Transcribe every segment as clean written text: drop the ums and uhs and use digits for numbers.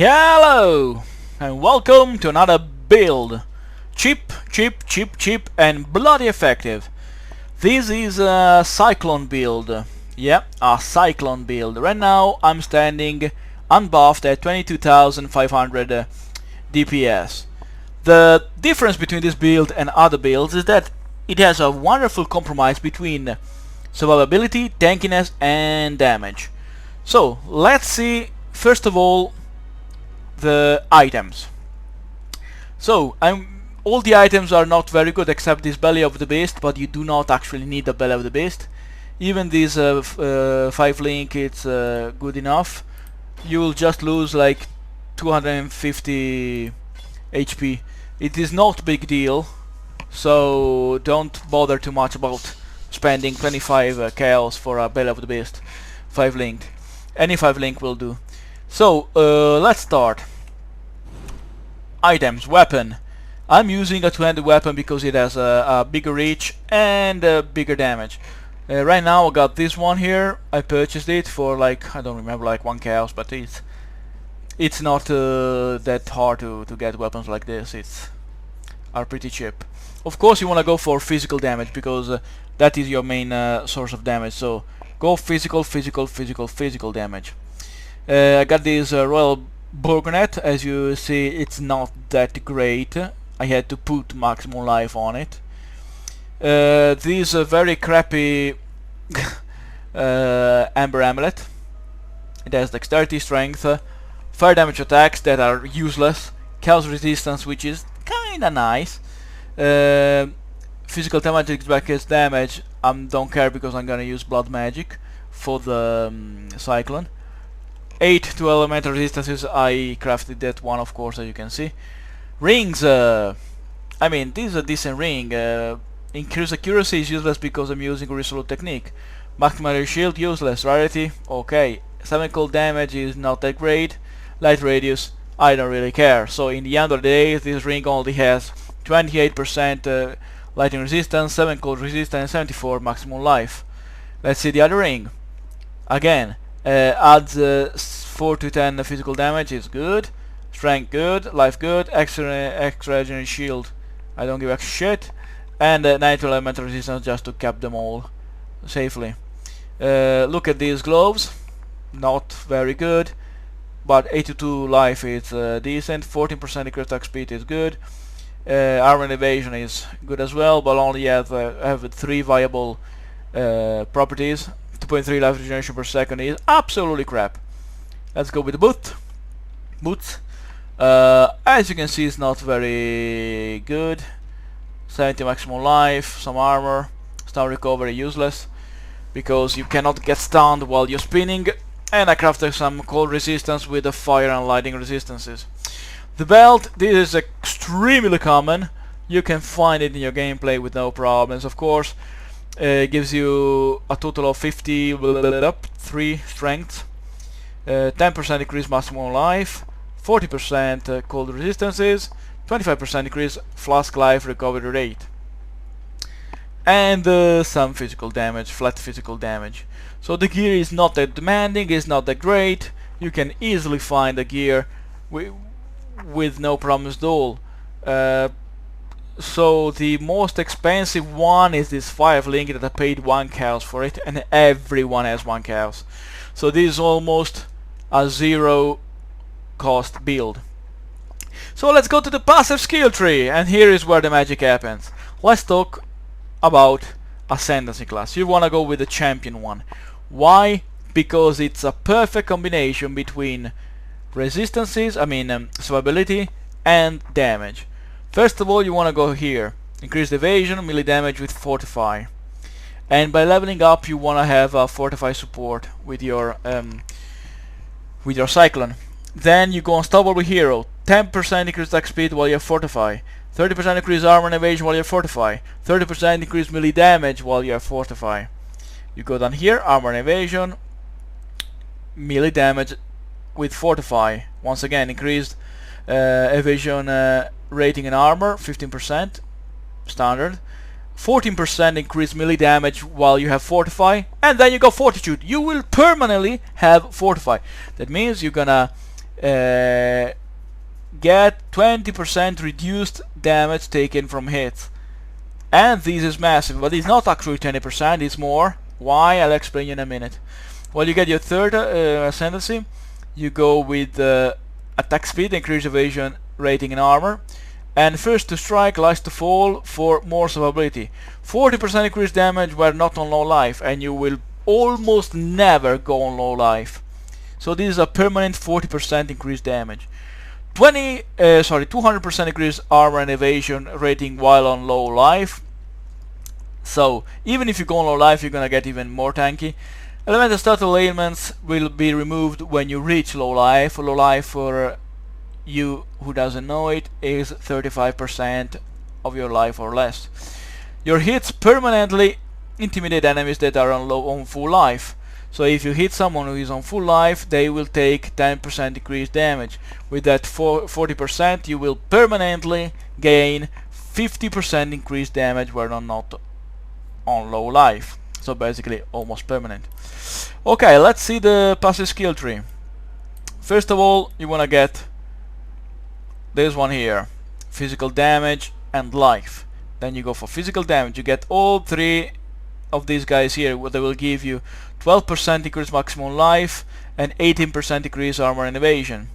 Hello and welcome to another build. Cheap, and bloody effective. This is a Cyclone build. Yeah, a Cyclone build. Right now I'm standing unbuffed at 22,500 DPS. The difference between this build and other builds is that it has a wonderful compromise between survivability, tankiness and damage. So let's see first of all the items. So all the items are not very good except this belly of the beast, but you do not actually need the belly of the beast. Even this 5 link, it's good enough. You will just lose like 250 HP. It is not big deal, so don't bother too much about spending 25 chaos for a belly of the beast 5 link. Any 5 link will do. So let's start. Items. Weapon. I'm using a two-handed weapon because it has a bigger reach and bigger damage. Right now I got this one here. I purchased it for like, I don't remember, like 1 chaos, but it's not that hard to get weapons like this. Are pretty cheap. Of course you want to go for physical damage because that is your main source of damage, so go physical damage. I got this Royal Burgonet. As you see, it's not that great. I had to put maximum life on it. This very crappy Amber Amulet. It has dexterity, strength, fire damage attacks that are useless, chaos resistance, which is kinda nice, physical damage back as damage. Don't care because I'm gonna use blood magic for the Cyclone. 8 to elemental resistances. I crafted that one, of course, as you can see. Rings. I mean, this is a decent ring. Increased accuracy is useless because I'm using resolute technique. Maximum shield useless. Rarity okay. 7 cold damage is not that great. Light radius I don't really care. So in the end of the day, this ring only has 28% lightning resistance, 7 cold resistance, 74 maximum life. Let's see the other ring. Again, adds 4 to 10 physical damage is good. Strength good, life good, extra shield I don't give a shit, and 9 to elemental resistance just to cap them all safely. Look at these gloves, not very good, but 82 life is decent. 14% increased attack speed is good. Armor and evasion is good as well, but only have 3 viable properties. 2.3 life regeneration per second is absolutely crap. Let's go with the boots. As you can see, it's not very good. 70 maximum life, some armor, stun recovery useless because you cannot get stunned while you're spinning, and I crafted some cold resistance with the fire and lightning resistances. The belt, this is extremely common. You can find it in your gameplay with no problems. Of course, it gives you a total of 3 strength, 10% increase maximum life, 40% cold resistances, 25% increase flask life recovery rate, and some physical damage, flat physical damage. So the gear is not that demanding, it's not that great. You can easily find the gear with no problems at all. So the most expensive one is this 5 link that I paid 1 chaos for it, and everyone has 1 chaos. So this is almost a 0 cost build. So let's go to the passive skill tree, and here is where the magic happens. Let's talk about ascendancy class. You wanna go with the champion one. Why? Because it's a perfect combination between resistances, survivability and damage. First of all, you wanna go here. Increase the evasion, melee damage with fortify. And by leveling up, you wanna have a fortify support with your Cyclone. Then you go unstoppable hero. 10% increased attack speed while you have fortify. 30% increased armor and evasion while you have fortify. 30% increased melee damage while you have fortify. You go down here, armor and evasion, melee damage with fortify. Once again, increased evasion rating and armor, 15% standard. 14% increased melee damage while you have fortify, and then you go fortitude. You will permanently have fortify. That means you're gonna get 20% reduced damage taken from hits. And this is massive, but it's not actually 20%, it's more. Why? I'll explain you in a minute. Well, you get your third ascendancy. You go with attack speed, increase evasion, rating and armor. And first to strike, last to fall for more survivability. 40% increased damage where not on low life, and you will almost never go on low life. So this is a permanent 40% increased damage. 200% increased armor and evasion rating while on low life. So even if you go on low life, you're gonna get even more tanky. Elemental startle ailments will be removed when you reach low life. Low life, for you who doesn't know it, is 35% of your life or less. Your hits permanently intimidate enemies that are on full life. So if you hit someone who is on full life, they will take 10% decreased damage. With that 40%, you will permanently gain 50% increased damage where not on low life. So basically almost permanent. Okay, let's see the passive skill tree. First of all, you wanna get this one here, physical damage and life. Then you go for physical damage. You get all three of these guys here. They will give you 12% increase maximum life and 18% increase armor and evasion.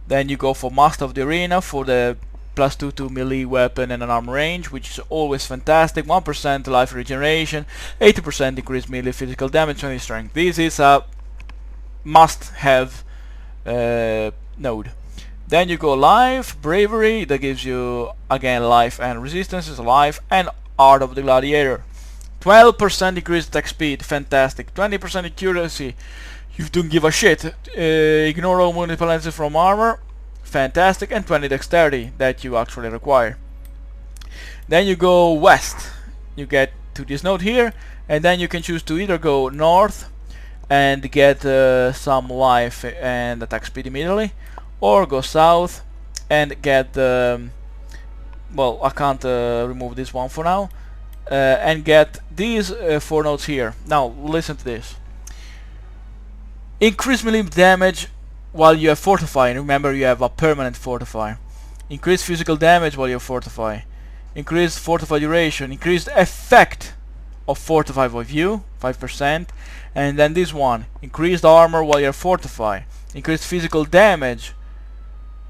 Then you go for Master of the Arena for the +2 to melee weapon and an armor range, which is always fantastic. 1% life regeneration, 80% increased melee physical damage, 20 strength. This is a must-have node. Then you go life, bravery, that gives you again life and resistances, life, and art of the gladiator. 12% increased attack speed, fantastic. 20% accuracy, you don't give a shit. Ignore all multipliers from armor, fantastic. And 20 dexterity, that you actually require. Then you go west, you get to this node here, and then you can choose to either go north and get some life and attack speed immediately, or go south and get well, I can't remove this one for now, and get these 4 nodes here. Now listen to this. Increase melee damage while you are fortifying. Remember, you have a permanent fortify. Increase physical damage while you fortify. Increase fortify duration. Increase effect of fortify with you, 5%. And then this one, increased armor while you fortify. Increase physical damage,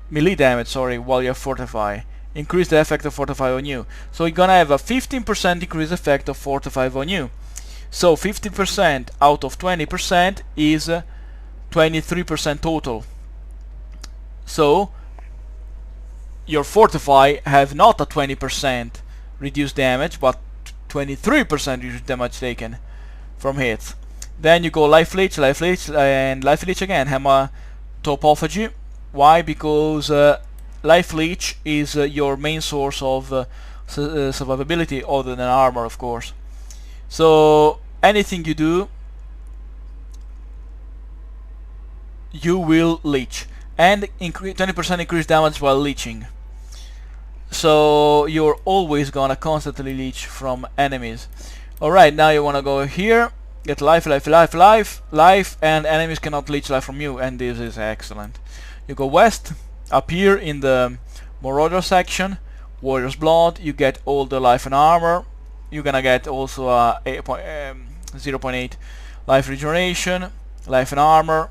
melee damage, sorry, while you fortify. Increase the effect of fortify on you. So you're gonna have a 15% increased effect of fortify on you. So 50% out of 20% is 23% total. So your fortify have not a 20% reduced damage, but 23% reduced damage taken from hits. Then you go life leech, and life leech again. Hammer topophagy. Why? Because life leech is your main source of survivability, other than armor, of course. So anything you do, you will leech, and 20% increased damage while leeching. So you're always gonna constantly leech from enemies. Alright, now you wanna go here, get life, and enemies cannot leech life from you, and this is excellent. You go west, up here in the Marauder section, Warrior's Blood, you get all the life and armor. You're gonna get also a 0.8 life regeneration, life and armor.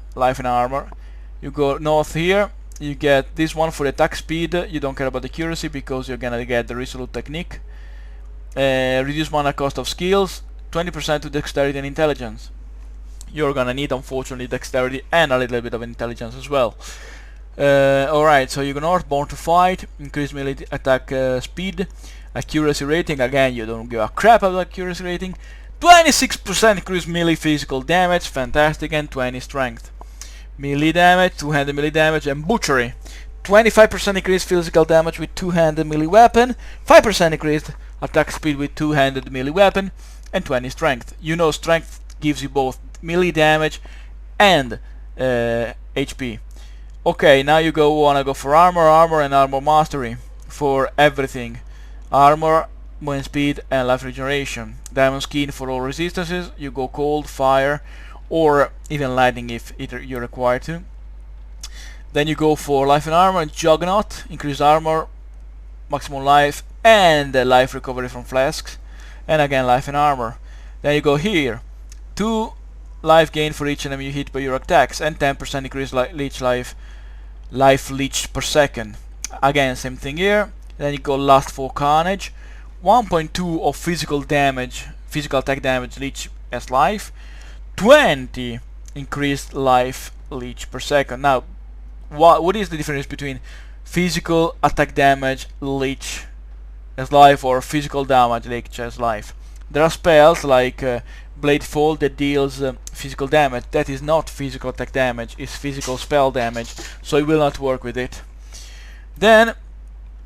You go north here, you get this one for the attack speed. You don't care about the accuracy because you're gonna get the resolute technique. Reduce mana cost of skills, 20% to dexterity and intelligence. You're gonna need, unfortunately, dexterity and a little bit of intelligence as well. Alright, so you go north, Born to Fight, increase melee attack speed, accuracy rating, again you don't give a crap about accuracy rating, 26% increase melee physical damage, fantastic, and 20 strength. Melee damage, two-handed melee damage, and butchery. 25% increased physical damage with two-handed melee weapon, 5% increased attack speed with two-handed melee weapon, and 20 strength. You know strength gives you both melee damage and HP. Okay, now you wanna go for armor, and armor mastery for everything. Armor, movement speed, and life regeneration. Diamond skin for all resistances. You go cold, fire, or even lightning if you're required to. Then you go for life and armor and Juggernaut, increased armor, maximum life, and life recovery from Flasks, and again life and armor. Then you go here, 2 life gain for each enemy you hit by your attacks, and 10% increased life leech per second. Again, same thing here. Then you go last for Carnage, 1.2 of physical attack damage leech as life, 20 increased life leech per second. Now, what is the difference between physical attack damage leech as life or physical damage leech as life? There are spells like Blade Fall that deals physical damage. That is not physical attack damage, it's physical spell damage, so it will not work with it. Then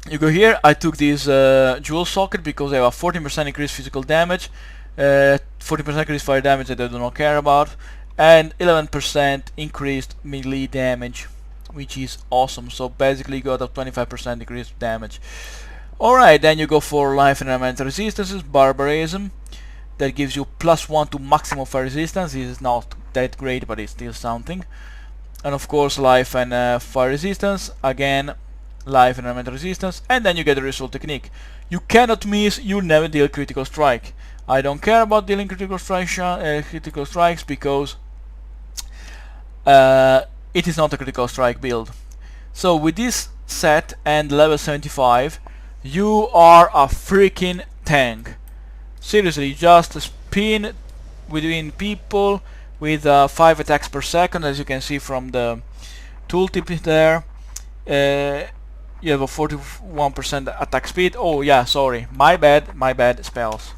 you go here. I took this jewel socket because they have a 14% increased physical damage, 40% increased fire damage that I do not care about, and 11% increased melee damage, which is awesome. So basically you got a 25% increased damage. Alright, then you go for life and elemental resistances, barbarism, that gives you +1 to maximum fire resistance. This is not that great, but it's still something. And of course life and fire resistance, again life and elemental resistance, and then you get the result technique. You cannot miss, you never deal critical strike. I don't care about dealing critical strikes because it is not a critical strike build. So with this set and level 75, you are a freaking tank. Seriously, just spin between people with 5 attacks per second, as you can see from the tooltip there. You have a 41% attack speed. Oh yeah, sorry, my bad spells.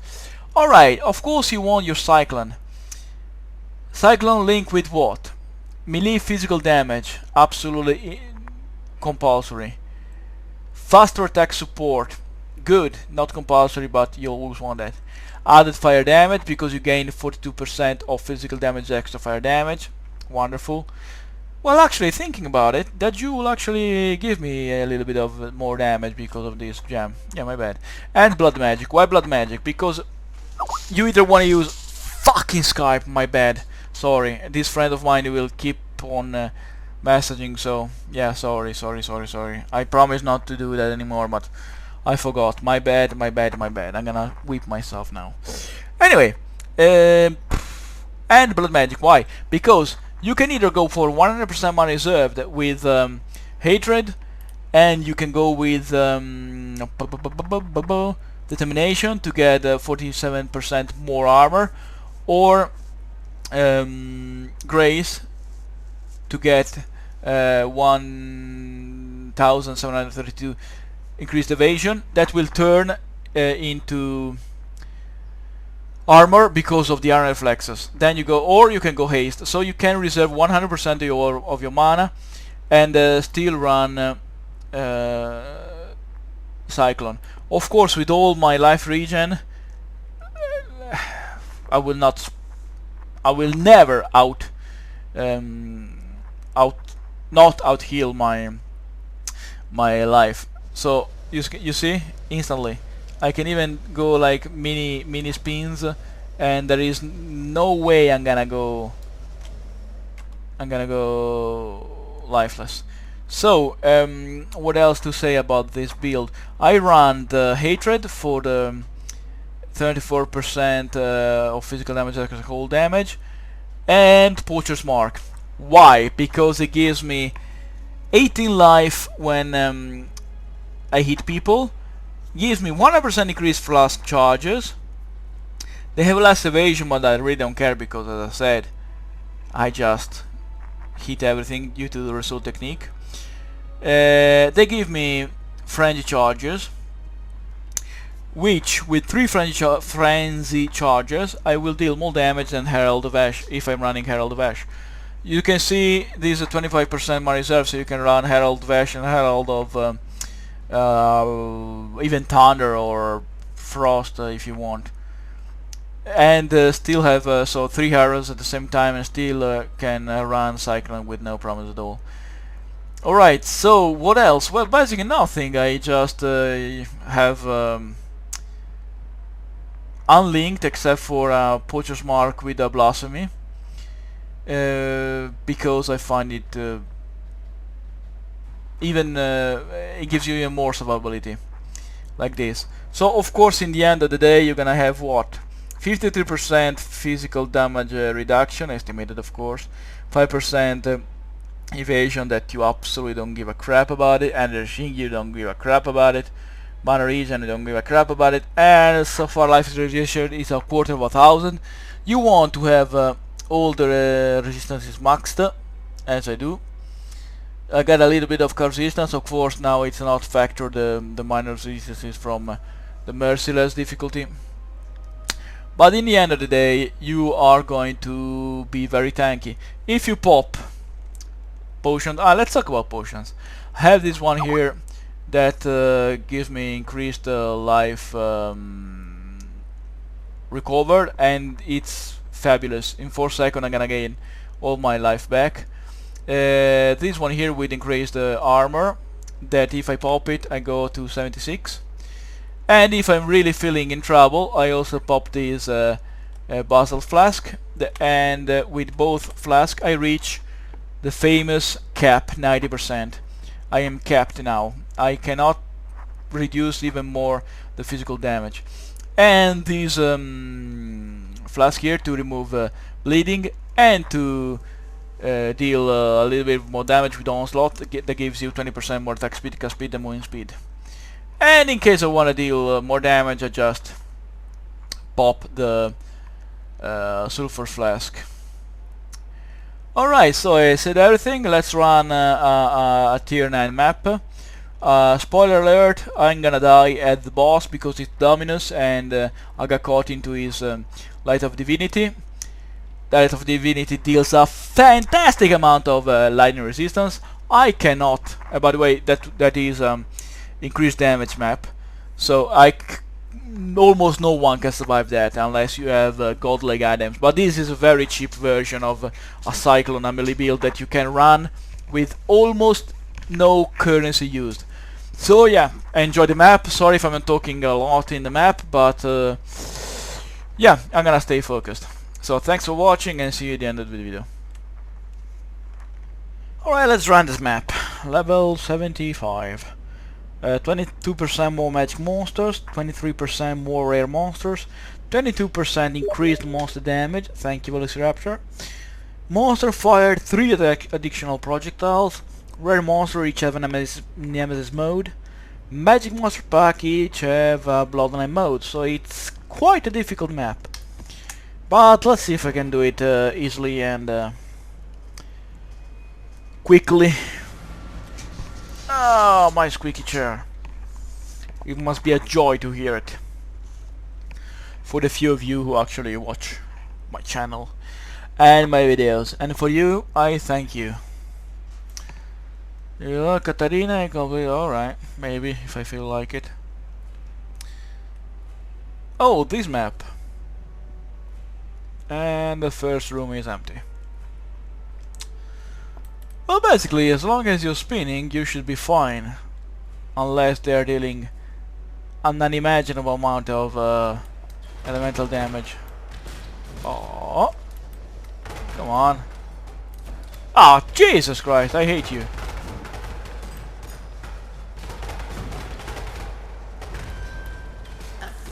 Alright, of course you want your Cyclone. Cyclone link with what? Melee physical damage, absolutely compulsory. Faster attack support, good, not compulsory, but you always want that. Added fire damage because you gain 42% of physical damage extra fire damage, wonderful. Well, actually, thinking about it, that jewel actually give me a little bit of more damage because of this gem. Yeah, my bad. And blood magic. Why blood magic? Because you either want to use fucking Skype, my bad. Sorry, this friend of mine will keep on messaging, so yeah, sorry. I promise not to do that anymore, but I forgot. My bad. I'm gonna whip myself now. Anyway, and blood magic. Why? Because you can either go for 100% money reserved with hatred, and you can go with determination to get 47% more armor, or grace to get 1732 increased evasion. That will turn into armor because of the armor reflexes. Then you go, or you can go haste, so you can reserve 100% of your mana and still run Cyclone. Of course, with all my life regen, I will never out heal my life. So you see, instantly I can even go like mini spins, and there is no way I'm gonna go lifeless. So what else to say about this build? I ran the hatred for the 34% of physical damage as whole damage, and Poacher's Mark. Why? Because it gives me 18 life when I hit people, gives me 100% increased flask charges. They have less evasion, but I really don't care because, as I said, I just hit everything due to the result technique. They give me frenzy charges, which with 3 frenzy charges I will deal more damage than Herald of Ash if I'm running Herald of Ash. You can see this is a 25% my reserve, so you can run Herald of Ash and Herald of even Thunder or Frost if you want, and still have so 3 arrows at the same time, and still can run Cyclone with no problems at all. Alright, so what else? Well, basically nothing. I just have unlinked except for Poacher's Mark with a Blasphemy, because I find it even it gives you even more survivability, like this. So of course in the end of the day you're gonna have what? 53% physical damage reduction, estimated of course, 5% evasion that you absolutely don't give a crap about it, energy you don't give a crap about it, mana regen you don't give a crap about it, and so far life radiation is a quarter of 1,000. You want to have all the resistances maxed, as I do. I got a little bit of resistance, of course now it's not factored the minor resistances from the merciless difficulty. But in the end of the day, you are going to be very tanky. If you pop potions, let's talk about potions. I have this one here that gives me increased life recovered, and it's fabulous. In 4 seconds I'm gonna gain all my life back. This one here with increased armor, that if I pop it I go to 76. And if I'm really feeling in trouble, I also pop this basalt flask, and with both flasks I reach the famous cap 90%. I am capped now. I cannot reduce even more the physical damage. And this flask here to remove bleeding and to deal a little bit more damage with onslaught, that gives you 20% more attack speed, cast speed, and moving speed. And in case I want to deal more damage, I just pop the sulfur flask. Alright, so I said everything. Let's run a tier 9 map. Spoiler alert, I'm gonna die at the boss because it's Dominus and I got caught into his Light of Divinity. Light of Divinity deals a fantastic amount of lightning resistance. I cannot, by the way, that is increased damage map, so almost no one can survive that unless you have godlike items. But this is a very cheap version of a Cyclone, a melee build that you can run with almost no currency used. So yeah, enjoy the map. Sorry if I'm talking a lot in the map, but yeah, I'm gonna stay focused. So thanks for watching and see you at the end of the video. Alright, let's run this map. Level 75. 22% more magic monsters, 23% more rare monsters, 22% increased monster damage, thank you Velociraptor. Monster fired 3 additional projectiles, rare monster each have a nemesis mode, magic monster pack each have a bloodline mode, so it's quite a difficult map. But let's see if I can do it easily and quickly. Oh, my squeaky chair. It must be a joy to hear it. For the few of you who actually watch my channel and my videos. And for you, I thank you. Yeah, Katarina, alright. Maybe, if I feel like it. Oh, this map. And the first room is empty. Well, basically, as long as you're spinning, you should be fine. Unless they're dealing an unimaginable amount of elemental damage. Oh, come on. Ah, Jesus Christ, I hate you.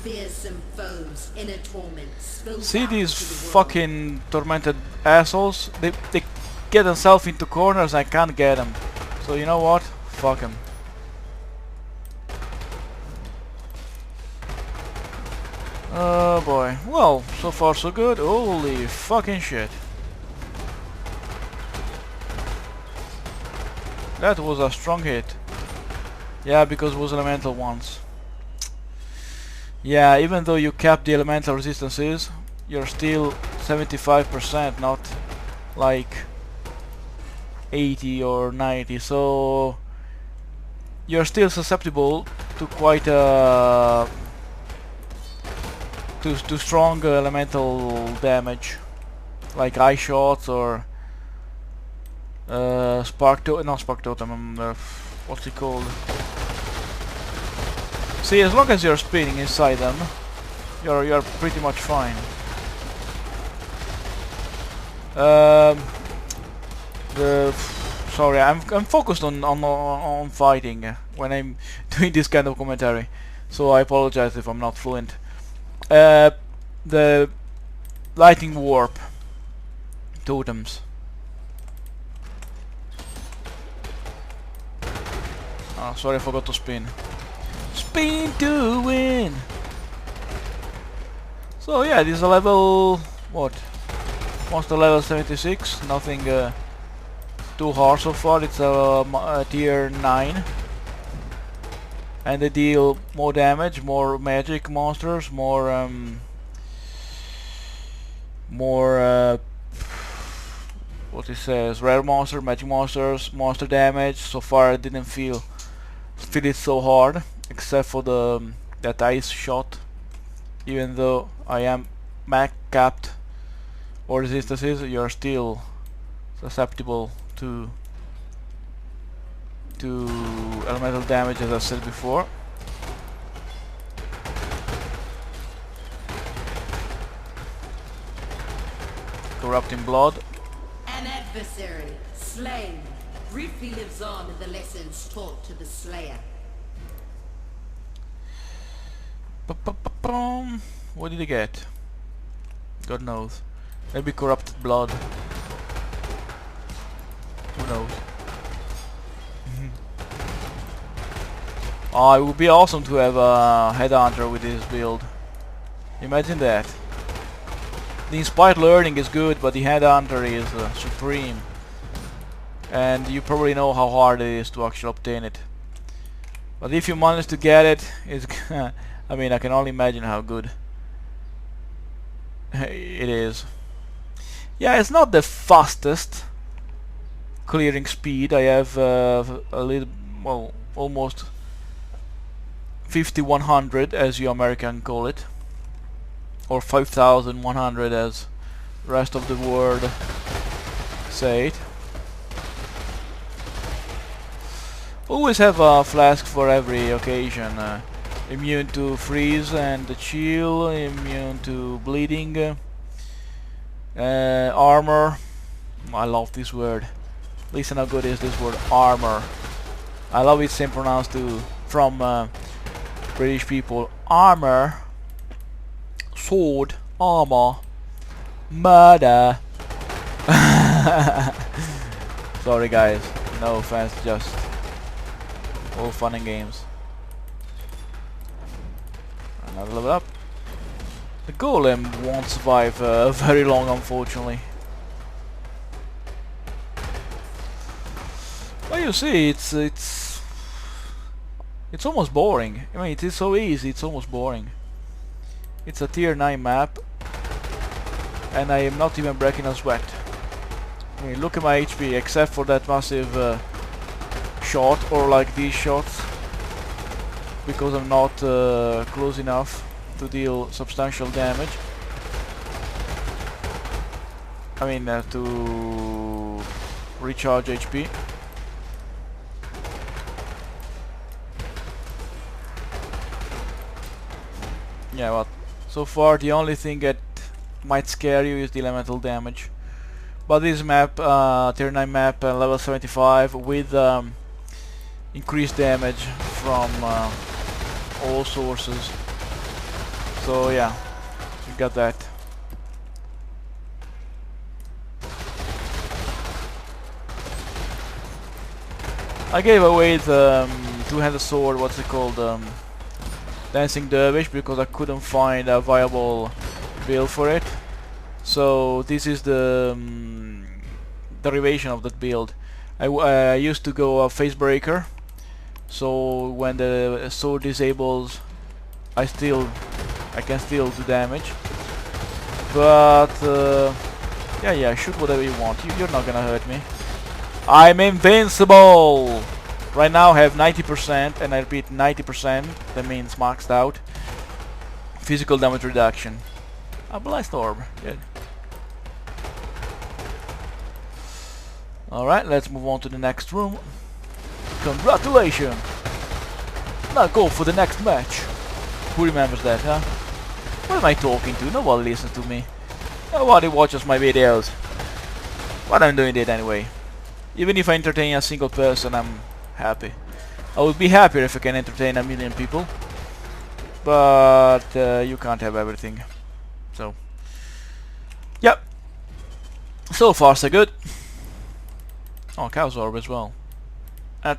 Fearsome foes, inner torments. See these fucking tormented assholes? They get themselves into corners, I can't get them. So you know what? Fuck them. Oh boy. Well, so far so good. Holy fucking shit. That was a strong hit. Yeah, because it was elemental ones. Yeah, even though you cap the elemental resistances, you're still 75%, not like 80 or 90, so you're still susceptible to quite to strong elemental damage, like eye shots or spark totem, what's it called? See, as long as you're spinning inside them, you're pretty much fine. The Sorry, I'm focused on fighting when I'm doing this kind of commentary, so I apologize if I'm not fluent. The lightning warp totems. Oh, sorry, I forgot to spin. Spin to win. So yeah, this is a level what? Monster level 76. Nothing too hard so far. It's a tier 9, and they deal more damage, more magic monsters, more what it says, rare monster, magic monsters, monster damage. So far I didn't feel it so hard, except for the that ice shot. Even though I am max capped or resistances, you're still susceptible to elemental damage, as I said before. Corrupting blood. An adversary slain briefly lives on in the lessons taught to the slayer. What did he get? God knows. Maybe corrupted blood. Who knows? Oh, it would be awesome to have a headhunter with this build. Imagine that. The inspired learning is good, but the headhunter is supreme. And you probably know how hard it is to actually obtain it. But if you manage to get it, it's I mean, I can only imagine how good it is. Yeah, it's not the fastest clearing speed. I have a little, well, almost 5100 as you American call it, or 5100 as rest of the world say it. Always have a flask for every occasion. Immune to freeze and chill, immune to bleeding, armor. I love this word. Listen how good is this word, armor. I love it same pronounced from British people. Armor, sword, armor, murder. Sorry guys, no offense, just all fun and games. Another level up. The golem won't survive very long, unfortunately. Well, you see, it's almost boring. I mean, it is so easy, it's almost boring. It's a tier 9 map, and I am not even breaking a sweat. I mean, look at my HP, except for that massive shot, or like these shots, because I'm not close enough to deal substantial damage. I mean, to recharge HP. Yeah, well, so far the only thing that might scare you is the elemental damage. But this map, tier 9 map, level 75, with increased damage from all sources. So yeah, you got that. I gave away the two-handed sword, what's it called, Dancing Dervish, because I couldn't find a viable build for it. So this is the derivation of that build. I used to go a face breaker, so when the sword disables, I can still do damage. But yeah, shoot whatever you want. You're not gonna hurt me. I'm invincible! Right now I have 90%, and I repeat 90%, that means maxed out. Physical damage reduction. A blast orb, good. Alright, let's move on to the next room. Congratulations! Now go for the next match. Who remembers that, huh? What am I talking to? Nobody listens to me. Nobody watches my videos. But I'm doing it anyway. Even if I entertain a single person, I'm happy. I would be happier if I can entertain a million people. But you can't have everything. So, yep. So far so good. Oh, Chaos Orb as well.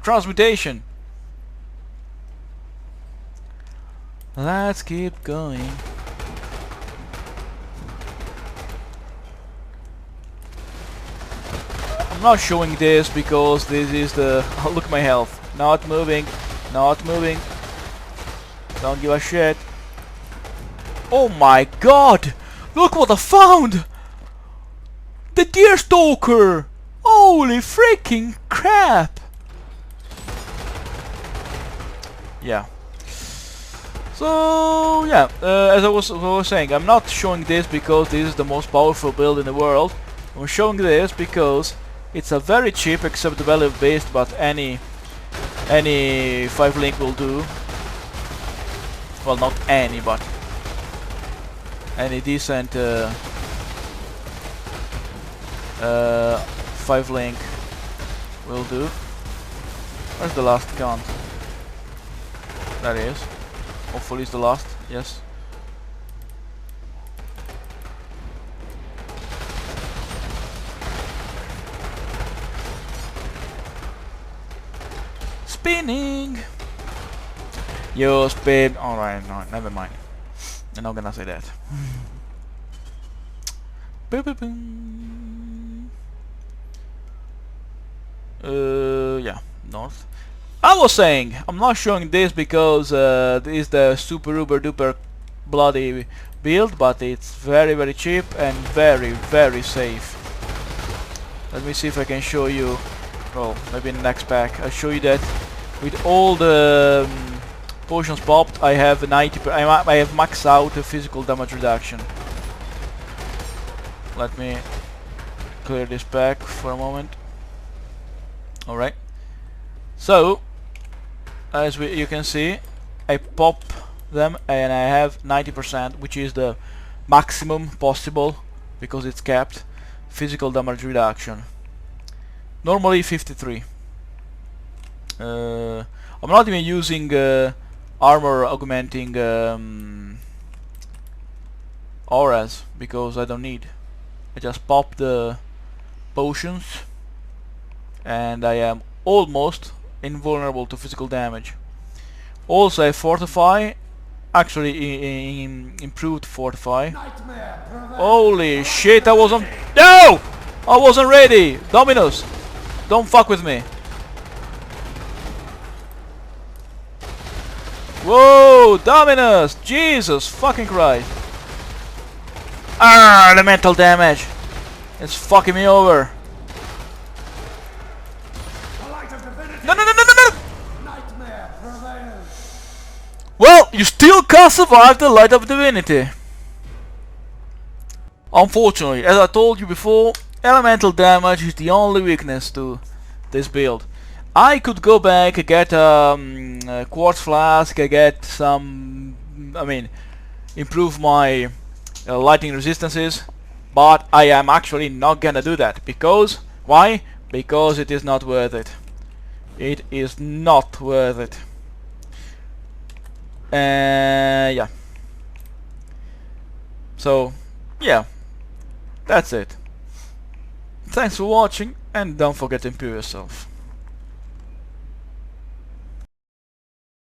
Transmutation. Let's keep going. I'm not showing this because this is the... Oh, look at my health. Not moving. Not moving. Don't give a shit. Oh my god! Look what I found! The Deerstalker! Holy freaking crap! Yeah. So yeah, as I was saying, I'm not showing this because this is the most powerful build in the world. I'm showing this because it's a very cheap, except the value based, but any 5 link will do. Well, not any, but any decent 5 link will do. Where's the last count? That is. Hopefully it's the last. Yes. Spinning. You spin. Alright, no, never mind. I'm not gonna say that. Boop, boop, boom. Yeah, north. I was saying, I'm not showing this because this is the super uber duper bloody build, but it's very very cheap and very very safe. Let me see if I can show you. Well, maybe in the next pack I'll show you that with all the potions popped, I have 90%. I have maxed out the physical damage reduction. Let me clear this pack for a moment. All right. So, as you can see, I pop them and I have 90%, which is the maximum possible because it's capped. Physical damage reduction. Normally 53. I'm not even using armor augmenting auras because I don't need. I just pop the potions and I am almost invulnerable to physical damage. Also I fortify, actually improved fortify. Holy shit, I wasn't... No! I wasn't ready! Dominus! Don't fuck with me. Whoa, Dominus! Jesus fucking Christ! Ah, elemental damage! It's fucking me over. No, no, no, no, no, no! Well, you still can't survive the Light of Divinity. Unfortunately, as I told you before, elemental damage is the only weakness to this build. I could go back and get a quartz flask, get some, improve my lightning resistances, but I am actually not gonna do that. Because, why? Because it is not worth it. It is not worth it. Yeah. So, yeah. That's it. Thanks for watching and don't forget to improve yourself.